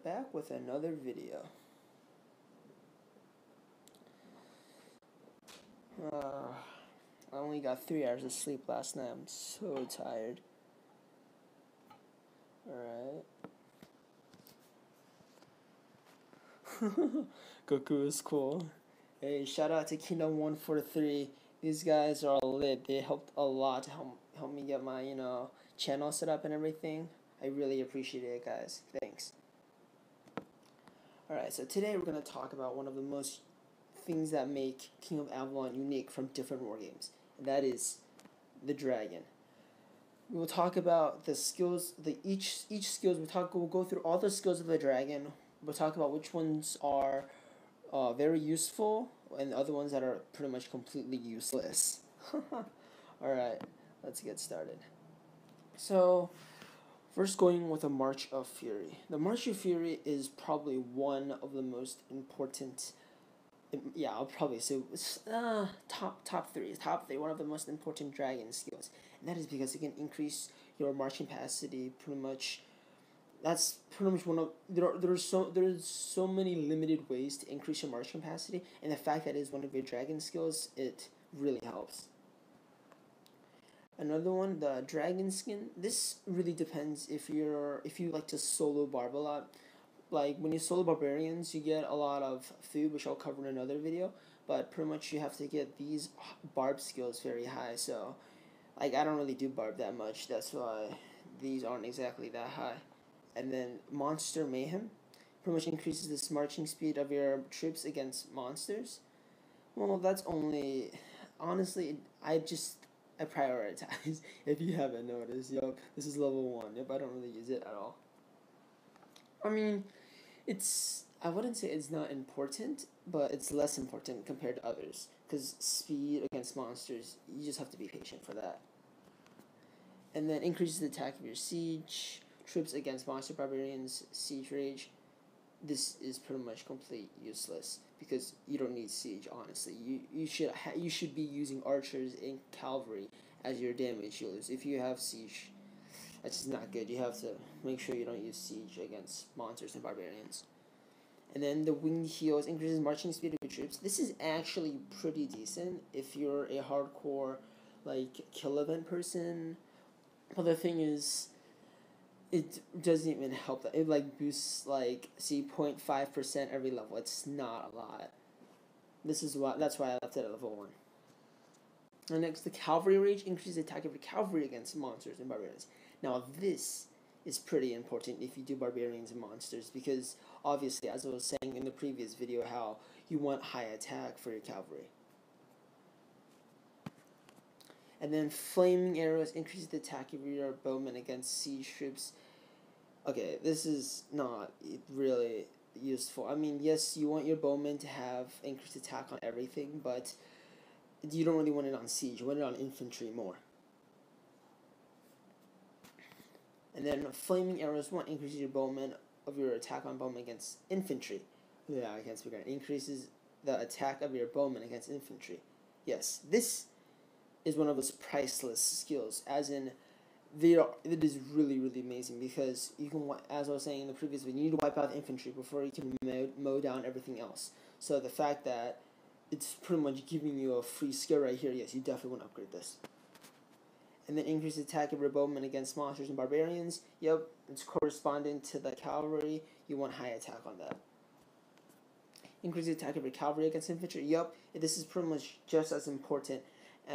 back with another video. I only got 3 hours of sleep last night. I'm so tired. Alright. Goku is cool. Hey, shout out to Kingdom 143. These guys are lit. They helped a lot to help me get my, channel set up and everything. I really appreciate it, guys. Thanks. Alright, so today we're going to talk about one of the most things that make King of Avalon unique from different war games, and that is the dragon. We will talk about the skills, each skills. We'll go through all the skills of the dragon. We'll talk about which ones are very useful and the other ones that are pretty much completely useless. Alright, let's get started. So, first going with the March of Fury. The March of Fury is probably one of the most important, I'll probably say top three, one of the most important dragon skills. And that is because it can increase your marching capacity pretty much. That's pretty much one of there's so many limited ways to increase your march capacity, and the fact that it is one of your dragon skills, it really helps. Another one, the dragon skin. This really depends if you like to solo barb a lot. Like when you solo barbarians, you get a lot of food, which I'll cover in another video. But pretty much you have to get these barb skills very high. So, like I don't really do barb that much. That's why these aren't exactly that high. And then Monster Mayhem pretty much increases the marching speed of your troops against monsters. Well, that's only, honestly, I prioritize. If you haven't noticed, this is level 1. I don't really use it at all. I mean, I wouldn't say it's not important, but it's less important compared to others. Because speed against monsters, you just have to be patient for that. And then increases the attack of your siege troops against monster barbarians, siege rage. This is pretty much complete useless because you don't need siege. Honestly, you should be using archers and cavalry as your damage dealers. If you have siege, that's just not good. You have to make sure you don't use siege against monsters and barbarians. And then the winged heels increases marching speed of your troops. This is actually pretty decent if you're a hardcore like kill event person. But the thing is, it doesn't even help that. It like boosts like 0.5% every level. It's not a lot. That's why I left it at level 1. And next, the Cavalry Rage increases the attack of your cavalry against monsters and barbarians. Now this is pretty important if you do barbarians and monsters, because obviously, as I was saying in the previous video, how you want high attack for your cavalry. And then Flaming Arrows increase the attack of your bowmen against siege troops. Okay, this is not really useful. I mean, yes, you want your bowmen to have increased attack on everything, but you don't really want it on siege. You want it on infantry more. And then Flaming Arrows 1 increases your bowmen of your attack on bowmen against infantry. Yeah, I can't speak right. Increases the attack of your bowmen against infantry. Yes, this is one of those priceless skills, as in it is really, really amazing, because you can, as I was saying in the previous video, you need to wipe out the infantry before you can mow down everything else. So the fact that it's pretty much giving you a free skill right here, yes, you definitely want to upgrade this. And then increase the attack of your bowmen against monsters and barbarians. Yep, it's corresponding to the cavalry. You want high attack on that. Increase the attack of your cavalry against infantry. Yep, this is pretty much just as important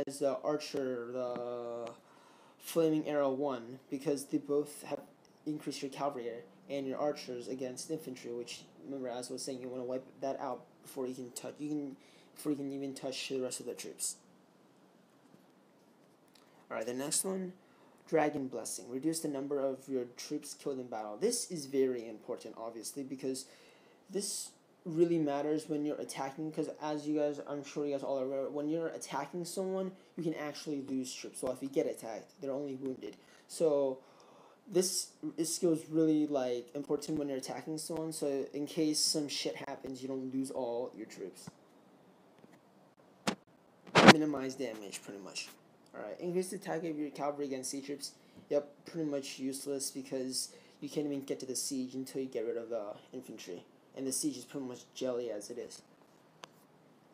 as the archer, the Flaming Arrow 1, because they both have increased your cavalry and your archers against infantry, which, remember, as I was saying, you want to wipe that out before you can even touch the rest of the troops. Alright, the next one, Dragon Blessing. Reduce the number of your troops killed in battle. This is very important, obviously, because this really matters when you're attacking, because as I'm sure you guys all are aware, when you're attacking someone, you can actually lose troops. So if you get attacked, they're only wounded. So this skill is really like important when you're attacking someone, so in case some shit happens, you don't lose all your troops. Minimize damage, pretty much. Alright, increase the attack of your cavalry against sea troops. Yep, pretty much useless, because you can't even get to the siege until you get rid of the infantry. And the siege is pretty much jelly as it is.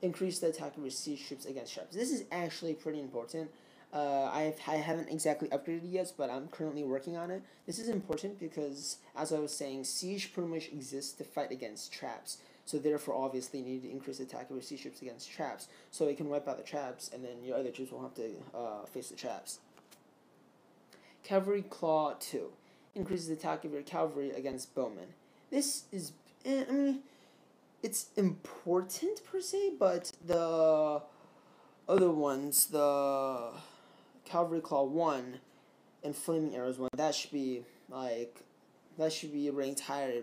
Increase the attack of your siege troops against traps. This is actually pretty important. I haven't exactly upgraded it yet, but I'm currently working on it. This is important because, as I was saying, siege pretty much exists to fight against traps. So therefore, obviously, you need to increase the attack of your siege troops against traps, so it can wipe out the traps, and then your other troops won't have to face the traps. Cavalry Claw 2. Increases the attack of your cavalry against bowmen. This is, I mean, it's important per se, but the other ones, the Cavalry Claw 1 and Flaming Arrows 1, that should be ranked higher in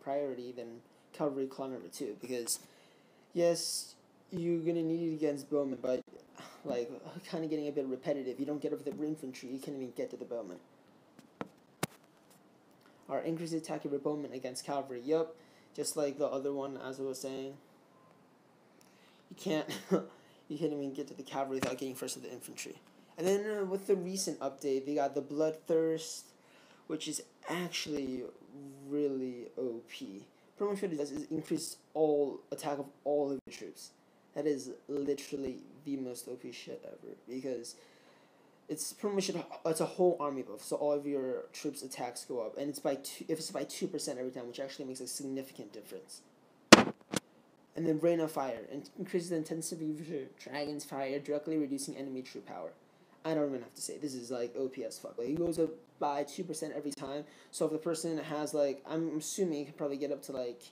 priority than Cavalry Claw number 2, because yes, you're gonna need it against bowmen, but like kind of getting a bit repetitive. You don't get over the infantry, you can't even get to the bowmen. Alright, increase the attack of your bowmen against cavalry. Yup, just like the other one, as I was saying. You can't even get to the cavalry without getting first to the infantry. And then with the recent update, they got the Bloodthirst, which is actually really OP. Pretty much what it does is increase attack of all of your troops. That is literally the most OP shit ever, because it's pretty much it's a whole army buff, so all of your troops' attacks go up, and it's by 2% every time, which actually makes a significant difference. And then Rain of Fire increases the intensity of your dragon's fire, directly reducing enemy troop power. I don't even have to say, this is like OP as fuck. Like, it goes up by 2% every time. So if the person has like, I'm assuming you could probably get up to like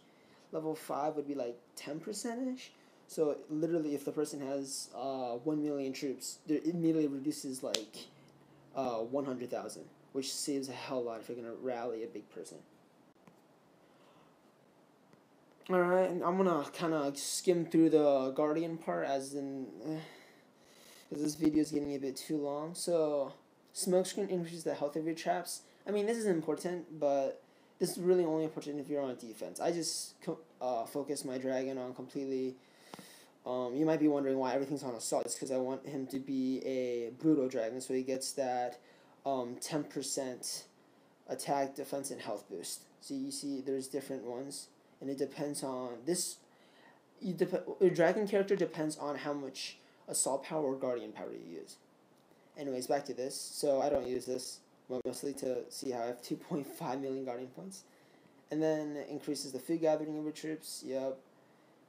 level 5 would be like 10%ish. So literally, if the person has 1 million troops, it immediately reduces like 100,000, which saves a hell lot if you're gonna rally a big person. Alright, and I'm gonna kind of skim through the Guardian part, as in, because this video is getting a bit too long. So, Smokescreen increases the health of your traps. I mean, this is important, but this is really only important if you're on defense. I just focus my dragon on completely. You might be wondering why everything's on assault. It's because I want him to be a brutal dragon, so he gets that 10% attack, defense, and health boost. So you see, there's different ones, and it depends on this. Your dragon character depends on how much assault power or guardian power you use. Anyways, back to this. So I don't use this, mostly to see how I have 2.5 million guardian points. And then it increases the food gathering of your troops. Yep.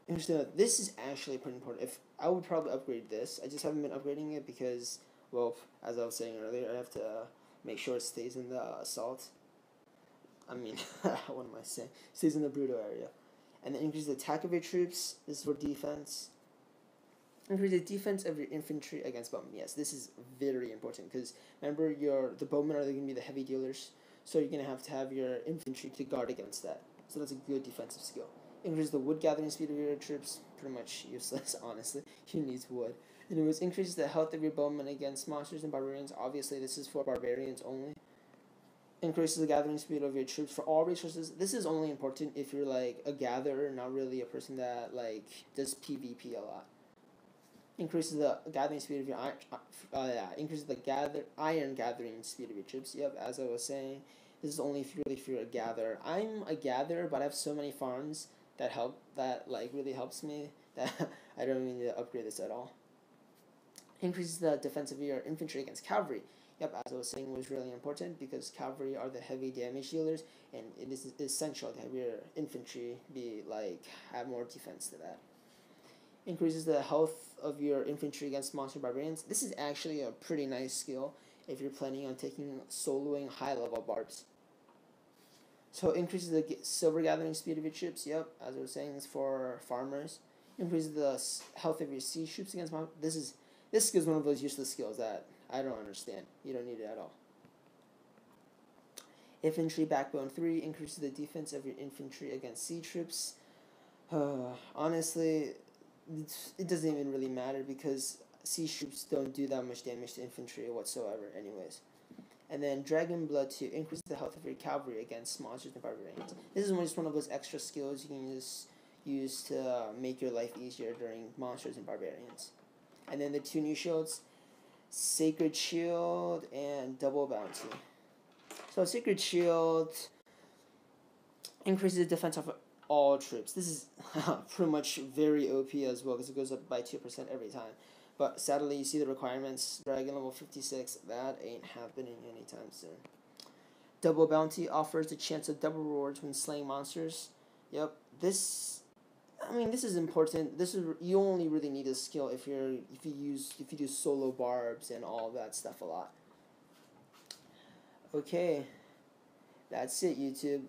Interesting. This is actually pretty important. If I would probably upgrade this. I just haven't been upgrading it because, well, as I was saying earlier, I have to make sure it stays in the assault. I mean, what am I saying? Stays in the brutal area. And then increase the attack of your troops. This is for defense. Increase the defense of your infantry against bowmen. Yes, this is very important because remember, the bowmen are going to be the heavy dealers, so you're going to have your infantry to guard against that. So that's a good defensive skill. Increase the wood gathering speed of your troops. Pretty much useless, honestly. You need wood. Anyways, increases the health of your bowmen against monsters and barbarians. Obviously, this is for barbarians only. Increases the gathering speed of your troops for all resources. This is only important if you're like a gatherer, not really a person that like does PvP a lot. Increases the gathering speed of your increases the iron gathering speed of your troops. Yep, as I was saying, this is only if you're a gatherer. I'm a gatherer, but I have so many farms that really helps me that I don't even need to upgrade this at all. Increases the defense of your infantry against cavalry. Yep, as I was saying, was really important because cavalry are the heavy damage dealers, and it is essential to have your infantry have more defense to that. Increases the health of your infantry against monster barbarians. This is actually a pretty nice skill if you're planning on soloing high level barbs. So increases the silver gathering speed of your troops. Yep, as I was saying, it's for farmers. Increases the health of your siege troops against monsters. This skill is one of those useless skills that I don't understand. You don't need it at all. Infantry Backbone 3 increases the defense of your infantry against siege troops. Honestly, it doesn't even really matter because siege troops don't do that much damage to infantry whatsoever anyways. And then Dragon Blood 2 increases the health of your cavalry against monsters and barbarians. This is just one of those extra skills you can use to make your life easier during monsters and barbarians. And then the two new shields, Sacred Shield and Double Bounty. So Sacred Shield increases the defense of all troops. This is pretty much very OP as well because it goes up by 2% every time. But sadly, you see the requirements. Dragon level 56, that ain't happening anytime soon. Double Bounty offers the chance of double rewards when slaying monsters. Yep, this is important. This is you only really need a skill if you do solo barbs and all that stuff a lot. Okay, that's it, YouTube.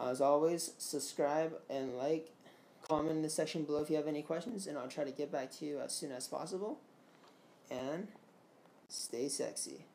As always, subscribe and like. Comment in the section below if you have any questions, and I'll try to get back to you as soon as possible. And stay sexy.